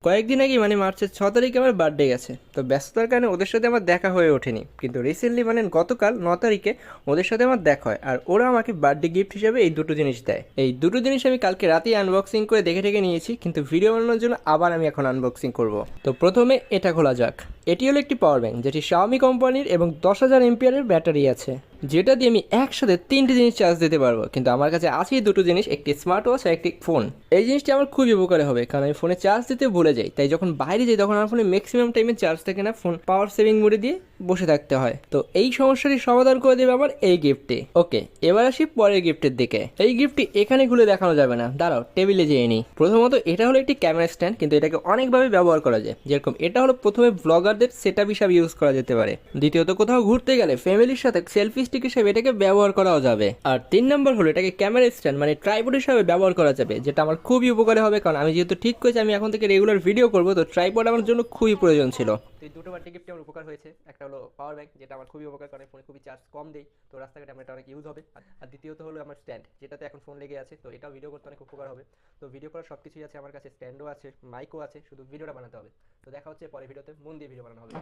কয়েকদিন আগে মানে মার্চের 6 তারিখে আমার বার্থডে গেছে, তো ব্যস্ততার কারণে ওদের সাথে আমার দেখা হয়ে ওঠেনি। কিন্তু রিসেন্টলি মানে গতকাল 9 তারিখে ওদের সাথে আমার দেখা হয়, আর ওরা আমাকে বার্থডে গিফট হিসেবে এই দুটো জিনিস দেয়। এই দুটো জিনিস আমি কালকে রাতেই আনবক্সিং করে দেখে ঠেকে নিয়েছি, কিন্তু ভিডিও বানানোর জন্য আবার আমি এখন আনবক্সিং করব। তো প্রথমে এটা খোলা যাক। এটি হলো একটি পাওয়ার ব্যাংক, যেটি শাওমি কোম্পানির এবং 10,000 এমপিয়ারের ব্যাটারি আছে, যেটা দিয়ে আমি একসাথে 3টে জিনিস চার্জ দিতে পারবো। কিন্তু আমার কাছে আছে এই দুটো জিনিস, একটি স্মার্ট ওয়াচ আর একটি ফোন। এই জিনিসটি আমার খুবই উপকারে হবে, কারণ আমি ফোনে চার্জ দিতে ভুলে যাই, তাই যখন বাইরে যাই তখন আমার ফোনে ম্যাক্সিমাম টাইমে চার্জ থাকে না, ফোন পাওয়ার সেভিং মোডে দিয়ে বসে থাকতে হয়। তো এই সমস্যাটি সমাধান করে দেবে আমার এই গিফটটি। ওকে, এবার আসি পরের গিফটের দিকে। এই গিফটটি এখানে খুলে দেখানো যাবে না, দাঁড়াও টেবিলে যেয়ে নিই। প্রথমত এটা হলো একটি ক্যামেরা স্ট্যান্ড, কিন্তু এটাকে অনেকভাবে ব্যবহার করা যায়। যেরকম এটা হলো প্রথমে ব্লগারদের সেটআপ হিসাবে ইউজ করা যেতে পারে, দ্বিতীয়ত কোথাও ঘুরতে গেলে ফ্যামিলির সাথে সেলফি স্টিক হিসেবে এটাকে ব্যবহার করাও যাবে, আর 3 নম্বর হলো এটাকে ক্যামেরা স্ট্যান্ড মানে ট্রাইপড হিসাবে ব্যবহার করা যাবে, যেটা আমার খুবই উপকারে হবে। কারণ আমি যেহেতু ঠিক করেছি আমি এখন থেকে রেগুলার ভিডিও করবো, তো ট্রাইপড আমার জন্য খুবই প্রয়োজন ছিল। তো এই দুটো বার্থডে গিফটে আমার উপকার হয়েছে। একটা হলো পাওয়ার ব্যাংক, যেটা আমার খুবই উপকার, কারণ ফোনে খুবই চার্জ কম দেই, তো রাস্তাঘাটে আমার এটা অনেক ইউজ হবে। আর দ্বিতীয়ত হলো আমার স্ট্যান্ড, যেটাতে এখন ফোন লেগে আছে, তো এটাও ভিডিও করতে অনেক উপকার হবে। তো ভিডিও করার সব কিছুই আছে আমার কাছে, স্ট্যান্ডও আছে, মাইকও আছে, শুধু ভিডিওটা বানাতে হবে। তো দেখা হচ্ছে পরে ভিডিওতে, মন দিয়ে ভিডিও বানানো হবে।